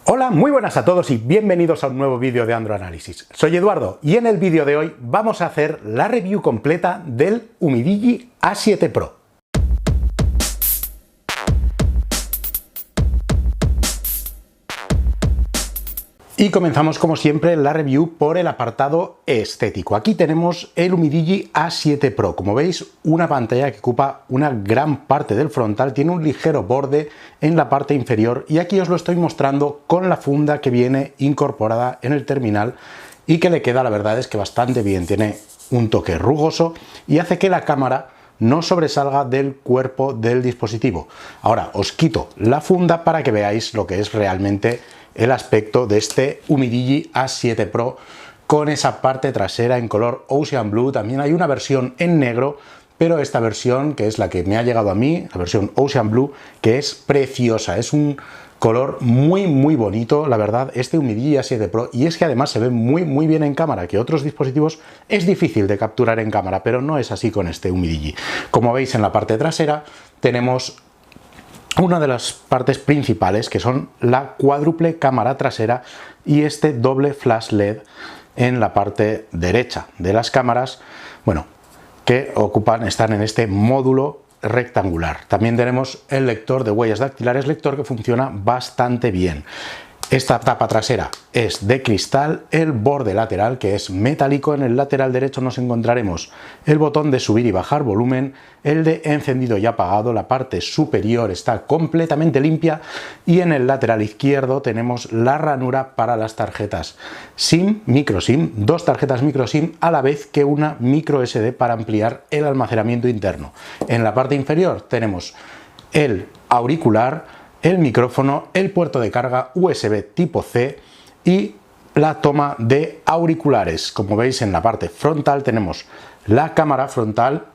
Hola, muy buenas a todos y bienvenidos a un nuevo vídeo de Android Análisis. Soy Eduardo y en el vídeo de hoy vamos a hacer la review completa del Umidigi A7 Pro. Y comenzamos como siempre la review por el apartado estético. Aquí tenemos el Umidigi A7 Pro. Como veis, una pantalla que ocupa una gran parte del frontal, tiene un ligero borde en la parte inferior y aquí os lo estoy mostrando con la funda que viene incorporada en el terminal y que le queda, la verdad es que bastante bien. Tiene un toque rugoso y hace que la cámara no sobresalga del cuerpo del dispositivo. Ahora os quito la funda para que veáis lo que es realmente el aspecto de este Umidigi A7 Pro con esa parte trasera en color Ocean Blue. También hay una versión en negro, pero esta versión, que es la que me ha llegado a mí, la versión Ocean Blue, que es preciosa, es un color muy bonito, la verdad, este Umidigi A7 Pro, y es que además se ve muy bien en cámara, que otros dispositivos es difícil de capturar en cámara, pero no es así con este Umidigi. Como veis, en la parte trasera tenemos una de las partes principales, que son la cuádruple cámara trasera y este doble flash LED en la parte derecha de las cámaras, bueno, que están en este módulo rectangular. También tenemos el lector de huellas dactilares, lector que funciona bastante bien. Esta tapa trasera es de cristal, el borde lateral que es metálico. En el lateral derecho nos encontraremos el botón de subir y bajar volumen, el de encendido y apagado, la parte superior está completamente limpia y en el lateral izquierdo tenemos la ranura para las tarjetas SIM, micro SIM, dos tarjetas micro SIM a la vez que una micro SD para ampliar el almacenamiento interno. En la parte inferior tenemos el auricular, el micrófono, el puerto de carga USB tipo C y la toma de auriculares. Como veis, en la parte frontal tenemos la cámara frontal,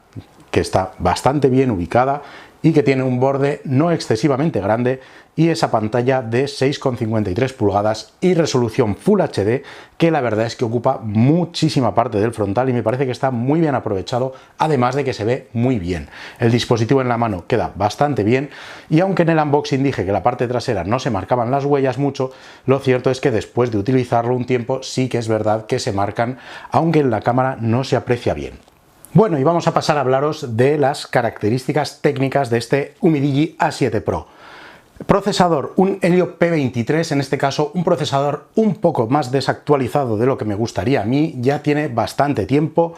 que está bastante bien ubicada y que tiene un borde no excesivamente grande, y esa pantalla de 6,53 pulgadas y resolución Full HD, que la verdad es que ocupa muchísima parte del frontal y me parece que está muy bien aprovechado, además de que se ve muy bien. El dispositivo en la mano queda bastante bien y aunque en el unboxing dije que la parte trasera no se marcaban las huellas mucho, lo cierto es que después de utilizarlo un tiempo sí que es verdad que se marcan, aunque en la cámara no se aprecia bien. Bueno, y vamos a pasar a hablaros de las características técnicas de este Umidigi A7 Pro. Procesador, un Helio P23, en este caso un procesador un poco más desactualizado de lo que me gustaría a mí, ya tiene bastante tiempo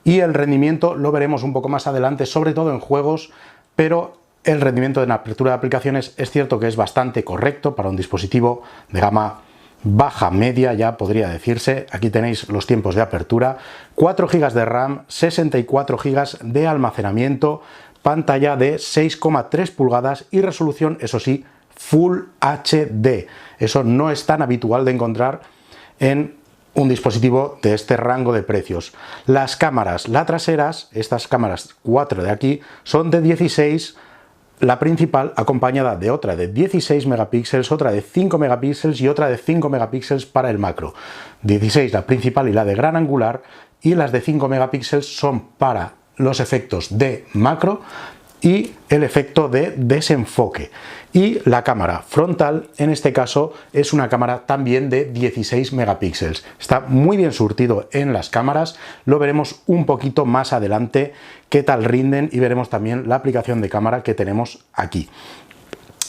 y el rendimiento lo veremos un poco más adelante, sobre todo en juegos, pero el rendimiento en apertura de aplicaciones es cierto que es bastante correcto para un dispositivo de gama baja media, ya podría decirse. Aquí tenéis los tiempos de apertura, 4 GB de RAM, 64 GB de almacenamiento, pantalla de 6,3 pulgadas y resolución, eso sí, Full HD. Eso no es tan habitual de encontrar en un dispositivo de este rango de precios. Las cámaras, las traseras, estas cámaras 4 de aquí, son de 16, la principal acompañada de otra de 16 megapíxeles, otra de 5 megapíxeles y otra de 5 megapíxeles para el macro. 16 la principal y la de gran angular, y las de 5 megapíxeles son para los efectos de macro y el efecto de desenfoque. Y la cámara frontal, en este caso, es una cámara también de 16 megapíxeles. Está muy bien surtido en las cámaras, lo veremos un poquito más adelante qué tal rinden y veremos también la aplicación de cámara que tenemos aquí.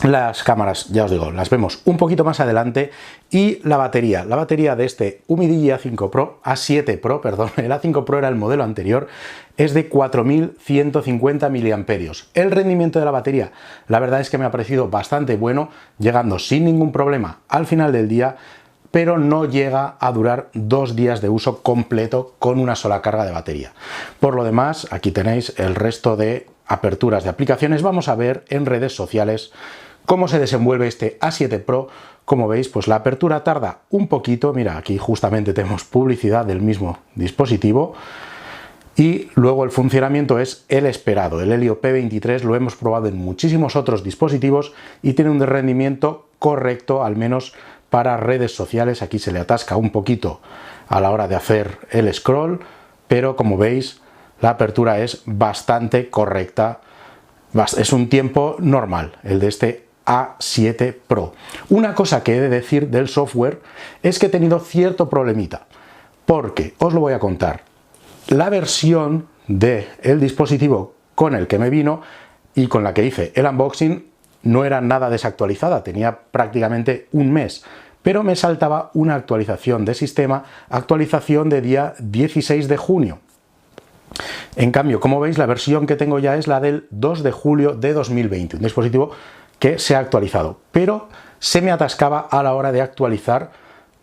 Las cámaras, ya os digo, las vemos un poquito más adelante. Y la batería de este Umidigi A7 Pro, perdón, el A5 Pro era el modelo anterior, es de 4150 mAh. El rendimiento de la batería, la verdad es que me ha parecido bastante bueno, llegando sin ningún problema al final del día, pero no llega a durar 2 días de uso completo con una sola carga de batería. Por lo demás, aquí tenéis el resto de aperturas de aplicaciones. Vamos a ver en redes sociales cómo se desenvuelve este A7 Pro. Como veis, pues la apertura tarda un poquito. Mira, aquí justamente tenemos publicidad del mismo dispositivo. Y luego el funcionamiento es el esperado. El Helio P23 lo hemos probado en muchísimos otros dispositivos y tiene un rendimiento correcto, al menos para redes sociales. Aquí se le atasca un poquito a la hora de hacer el scroll, pero como veis, la apertura es bastante correcta. Es un tiempo normal el de este A7 Pro. Una cosa que he de decir del software es que he tenido cierto problemita, porque os lo voy a contar. La versión del dispositivo con el que me vino y con la que hice el unboxing no era nada desactualizada, tenía prácticamente un mes, pero me saltaba una actualización de sistema, actualización de día 16 de junio. En cambio, como veis, la versión que tengo ya es la del 2 de julio de 2020, un dispositivo que se ha actualizado, pero se me atascaba a la hora de actualizar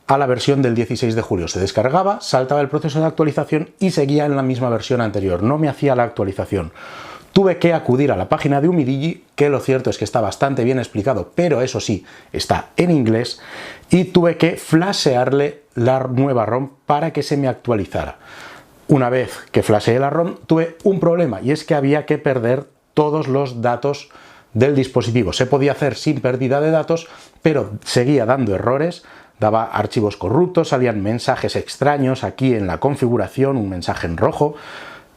a la versión del 16 de julio. Se descargaba, saltaba el proceso de actualización y seguía en la misma versión anterior, no me hacía la actualización. Tuve que acudir a la página de Umidigi, que lo cierto es que está bastante bien explicado, pero eso sí, está en inglés, y tuve que flashearle la nueva ROM para que se me actualizara. Una vez que flasheé la ROM, tuve un problema, y es que había que perder todos los datos del dispositivo. Se podía hacer sin pérdida de datos, pero seguía dando errores, daba archivos corruptos, salían mensajes extraños aquí en la configuración, un mensaje en rojo.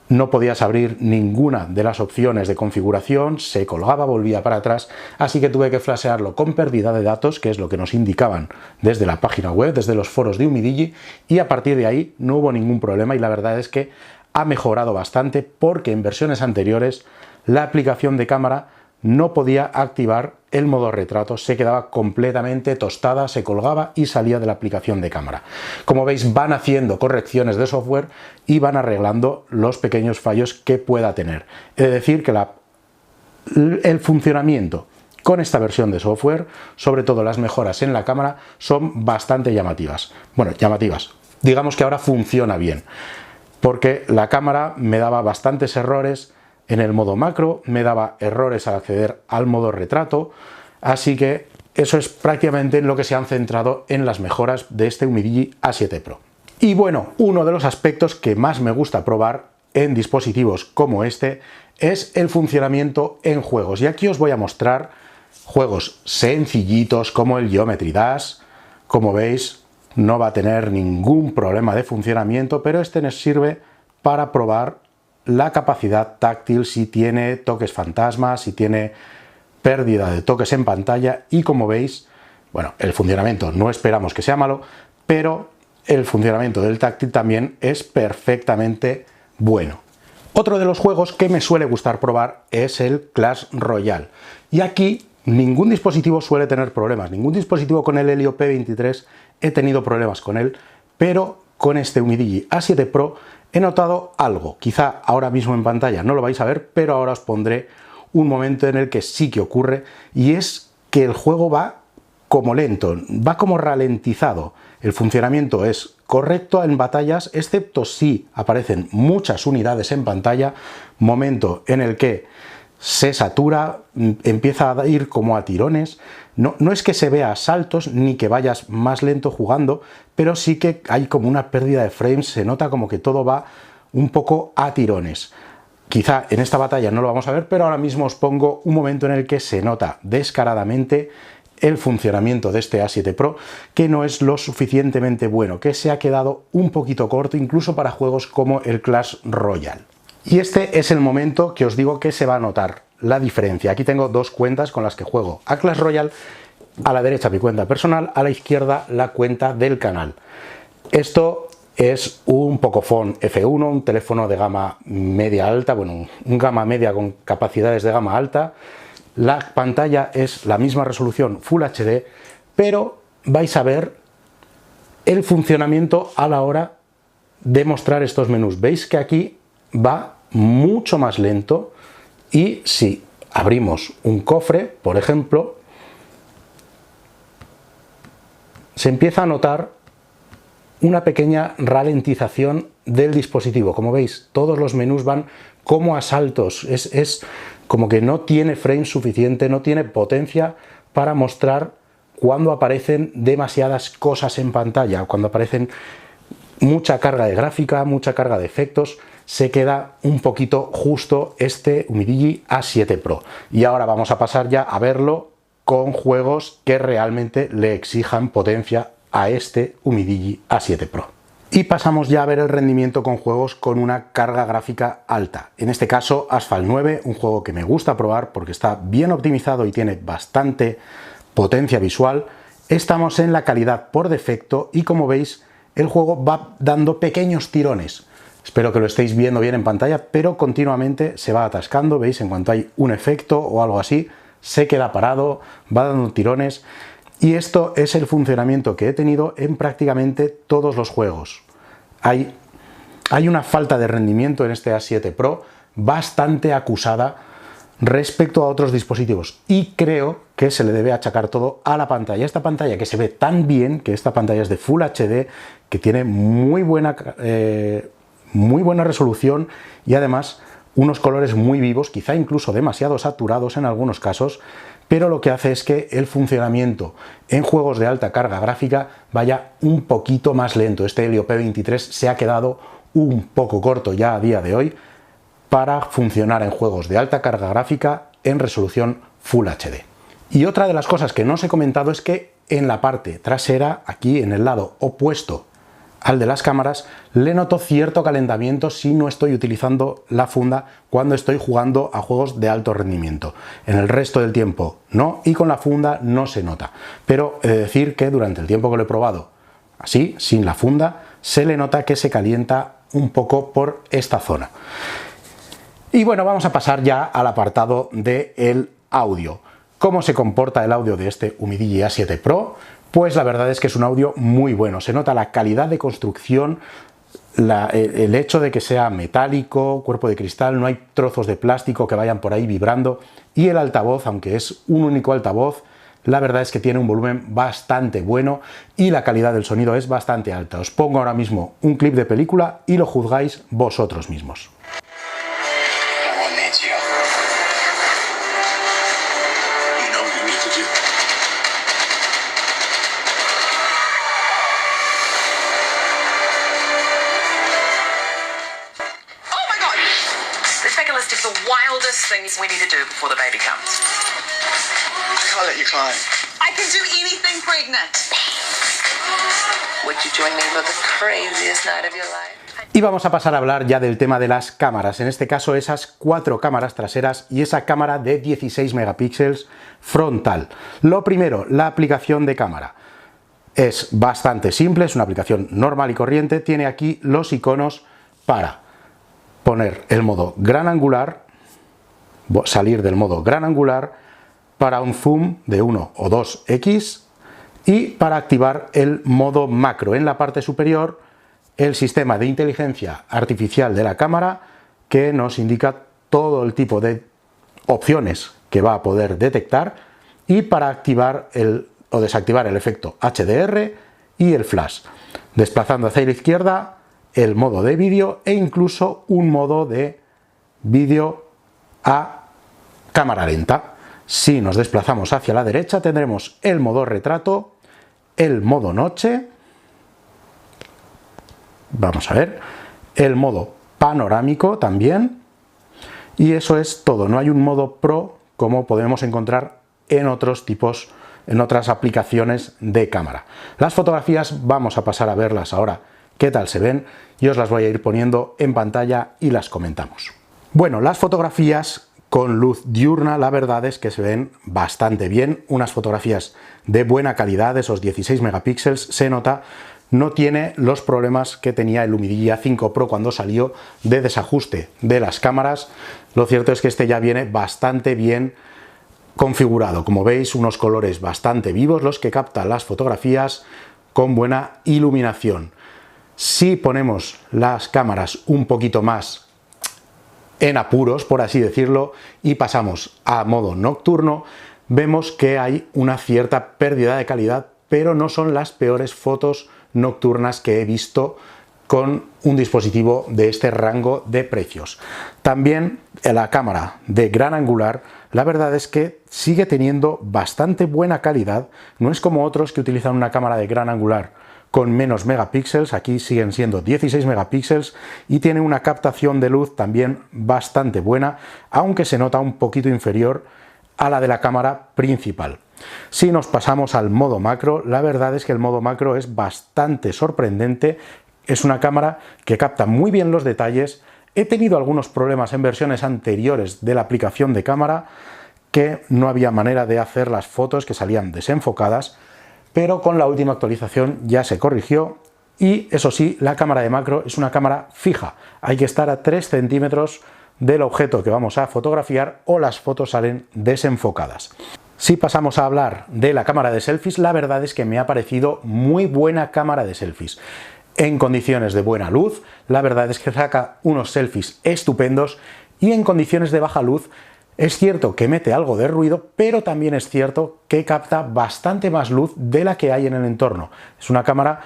No podías abrir ninguna de las opciones de configuración, se colgaba, volvía para atrás, así que tuve que flashearlo con pérdida de datos, que es lo que nos indicaban desde la página web, desde los foros de Umidigi, y a partir de ahí no hubo ningún problema y la verdad es que ha mejorado bastante porque en versiones anteriores la aplicación de cámara no podía activar el modo retrato, se quedaba completamente tostada, se colgaba y salía de la aplicación de cámara. Como veis, van haciendo correcciones de software y van arreglando los pequeños fallos que pueda tener. He de decir que el funcionamiento con esta versión de software, sobre todo las mejoras en la cámara, son bastante llamativas. Bueno, llamativas. Digamos que ahora funciona bien, porque la cámara me daba bastantes errores. En el modo macro me daba errores al acceder al modo retrato, así que eso es prácticamente en lo que se han centrado en las mejoras de este Umidigi A7 Pro. Y bueno, uno de los aspectos que más me gusta probar en dispositivos como este es el funcionamiento en juegos. Y aquí os voy a mostrar juegos sencillitos como el Geometry Dash. Como veis, no va a tener ningún problema de funcionamiento, pero este nos sirve para probar la capacidad táctil, si tiene toques fantasmas, si tiene pérdida de toques en pantalla, y como veis, bueno, el funcionamiento no esperamos que sea malo, pero el funcionamiento del táctil también es perfectamente bueno. Otro de los juegos que me suele gustar probar es el Clash Royale, y aquí ningún dispositivo suele tener problemas, ningún dispositivo con el Helio P23 he tenido problemas con él, pero con este Umidigi A7 Pro he notado algo. Quizá ahora mismo en pantalla no lo vais a ver, pero ahora os pondré un momento en el que sí que ocurre, y es que el juego va como lento, va como ralentizado. El funcionamiento es correcto en batallas, excepto si aparecen muchas unidades en pantalla, momento en el que se satura, empieza a ir como a tirones. No es que se vea a saltos ni que vayas más lento jugando, pero sí que hay como una pérdida de frames, se nota como que todo va un poco a tirones. Quizá en esta batalla no lo vamos a ver, pero ahora mismo os pongo un momento en el que se nota descaradamente el funcionamiento de este A7 Pro, que no es lo suficientemente bueno, que se ha quedado un poquito corto incluso para juegos como el Clash Royale. Y este es el momento que os digo que se va a notar la diferencia. Aquí tengo dos cuentas con las que juego a Clash Royale. A la derecha mi cuenta personal, a la izquierda la cuenta del canal. Esto es un Pocophone F1, un teléfono de gama media alta, bueno, un gama media con capacidades de gama alta. La pantalla es la misma resolución Full HD, pero vais a ver el funcionamiento a la hora de mostrar estos menús. Veis que aquí va mucho más lento, y si abrimos un cofre, por ejemplo, se empieza a notar una pequeña ralentización del dispositivo. Como veis, todos los menús van como a saltos, es como que no tiene frame suficiente, no tiene potencia para mostrar cuando aparecen demasiadas cosas en pantalla, cuando aparecen mucha carga de gráfica, mucha carga de efectos. Se queda un poquito justo este Umidigi A7 Pro. Y ahora vamos a pasar ya a verlo con juegos que realmente le exijan potencia a este Umidigi A7 Pro. Y pasamos ya a ver el rendimiento con juegos con una carga gráfica alta. En este caso, Asphalt 9, un juego que me gusta probar porque está bien optimizado y tiene bastante potencia visual. Estamos en la calidad por defecto y, como veis, el juego va dando pequeños tirones. Espero que lo estéis viendo bien en pantalla, pero continuamente se va atascando. Veis, en cuanto hay un efecto o algo así, se queda parado, va dando tirones. Y esto es el funcionamiento que he tenido en prácticamente todos los juegos. Hay una falta de rendimiento en este A7 Pro bastante acusada respecto a otros dispositivos, y creo que se le debe achacar todo a la pantalla. Esta pantalla que se ve tan bien, que esta pantalla es de Full HD, que tiene muy buena resolución y además unos colores muy vivos, quizá incluso demasiado saturados en algunos casos, pero lo que hace es que el funcionamiento en juegos de alta carga gráfica vaya un poquito más lento. Este Helio P23 se ha quedado un poco corto ya a día de hoy para funcionar en juegos de alta carga gráfica en resolución Full HD. Y otra de las cosas que no os he comentado es que en la parte trasera, aquí en el lado opuesto al de las cámaras, le noto cierto calentamiento si no estoy utilizando la funda cuando estoy jugando a juegos de alto rendimiento. En el resto del tiempo no, y con la funda no se nota. Pero he de decir que durante el tiempo que lo he probado así, sin la funda, se le nota que se calienta un poco por esta zona. Y bueno, vamos a pasar ya al apartado del audio. ¿Cómo se comporta el audio de este Umidigi A7 Pro? Pues la verdad es que es un audio muy bueno. Se nota la calidad de construcción, el hecho de que sea metálico, cuerpo de cristal, no hay trozos de plástico que vayan por ahí vibrando, y el altavoz, aunque es un único altavoz, la verdad es que tiene un volumen bastante bueno y la calidad del sonido es bastante alta. Os pongo ahora mismo un clip de película y lo juzgáis vosotros mismos. Things we need to do before the baby comes. I can't let you climb. I can do anything pregnant. Would you join me for the craziest night of your life? Y vamos a pasar a hablar ya del tema de las cámaras, en este caso esas 4 cámaras traseras y esa cámara de 16 megapíxeles frontal. Lo primero, la aplicación de cámara. Es bastante simple, es una aplicación normal y corriente, tiene aquí los iconos para poner el modo gran angular, salir del modo gran angular, para un zoom de 1 o 2x y para activar el modo macro. En la parte superior, el sistema de inteligencia artificial de la cámara, que nos indica todo el tipo de opciones que va a poder detectar, y para activar o desactivar el efecto HDR y el flash, desplazando hacia la izquierda el modo de vídeo e incluso un modo de vídeo a cámara lenta. Si nos desplazamos hacia la derecha tendremos el modo retrato, el modo noche, vamos a ver, el modo panorámico también, y eso es todo. No hay un modo Pro como podemos encontrar en otros tipos, en otras aplicaciones de cámara. Las fotografías vamos a pasar a verlas ahora qué tal se ven, y os las voy a ir poniendo en pantalla y las comentamos. Bueno, las fotografías con luz diurna, la verdad es que se ven bastante bien, unas fotografías de buena calidad, esos 16 megapíxeles, se nota, no tiene los problemas que tenía el Umidigi A5 Pro cuando salió de desajuste de las cámaras. Lo cierto es que este ya viene bastante bien configurado, como veis, unos colores bastante vivos los que captan las fotografías con buena iluminación. Si ponemos las cámaras un poquito más en apuros, por así decirlo, y pasamos a modo nocturno, vemos que hay una cierta pérdida de calidad, pero no son las peores fotos nocturnas que he visto con un dispositivo de este rango de precios. También la cámara de gran angular, la verdad es que sigue teniendo bastante buena calidad, no es como otros que utilizan una cámara de gran angular con menos megapíxeles, aquí siguen siendo 16 megapíxeles y tiene una captación de luz también bastante buena, aunque se nota un poquito inferior a la de la cámara principal. Si nos pasamos al modo macro, la verdad es que el modo macro es bastante sorprendente es una cámara que capta muy bien los detalles. He tenido algunos problemas en versiones anteriores de la aplicación de cámara, que no había manera de hacer las fotos, que salían desenfocadas, pero con la última actualización ya se corrigió. Y eso sí, la cámara de macro es una cámara fija, hay que estar a 3 centímetros del objeto que vamos a fotografiar o las fotos salen desenfocadas. Si pasamos a hablar de la cámara de selfies, la verdad es que me ha parecido muy buena cámara de selfies. En condiciones de buena luz, la verdad es que saca unos selfies estupendos, y en condiciones de baja luz es cierto que mete algo de ruido, pero también es cierto que capta bastante más luz de la que hay en el entorno. Es una cámara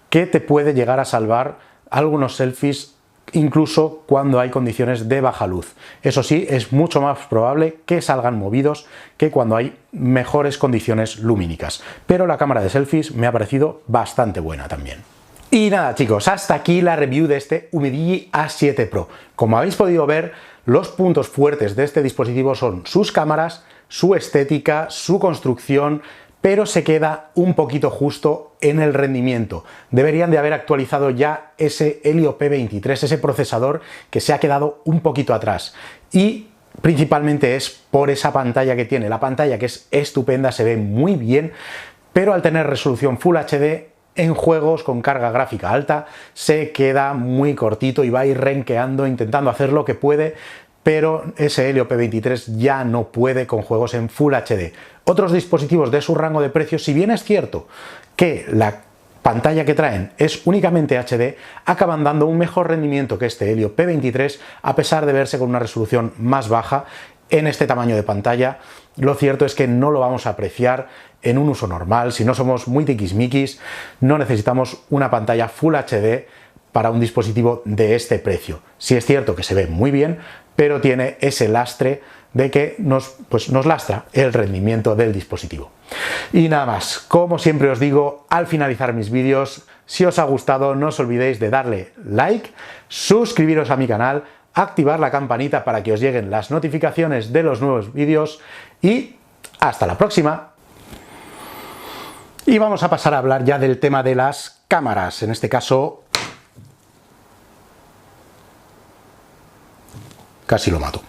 que te puede llegar a salvar algunos selfies incluso cuando hay condiciones de baja luz. Eso sí, es mucho más probable que salgan movidos que cuando hay mejores condiciones lumínicas. Pero la cámara de selfies me ha parecido bastante buena también. Y nada chicos, hasta aquí la review de este Umidigi A7 Pro. Como habéis podido ver, los puntos fuertes de este dispositivo son sus cámaras, su estética, su construcción, pero se queda un poquito justo en el rendimiento. Deberían de haber actualizado ya ese Helio P23, ese procesador que se ha quedado un poquito atrás. Y principalmente es por esa pantalla que tiene. La pantalla, que es estupenda, se ve muy bien, pero al tener resolución Full HD, en juegos con carga gráfica alta se queda muy cortito y va a ir renqueando, intentando hacer lo que puede, pero ese Helio P23 ya no puede con juegos en Full HD. Otros dispositivos de su rango de precios, si bien es cierto que la pantalla que traen es únicamente HD, acaban dando un mejor rendimiento que este Helio P23, a pesar de verse con una resolución más baja. En este tamaño de pantalla, lo cierto es que no lo vamos a apreciar en un uso normal. Si no somos muy tiquismiquis, no necesitamos una pantalla Full HD para un dispositivo de este precio. Sí es cierto que se ve muy bien, pero tiene ese lastre de que nos lastra el rendimiento del dispositivo. Y nada más, como siempre os digo al finalizar mis vídeos, si os ha gustado no os olvidéis de darle like, suscribiros a mi canal, activar la campanita para que os lleguen las notificaciones de los nuevos vídeos, y hasta la próxima. Y vamos a pasar a hablar ya del tema de las cámaras, en este caso casi lo mato.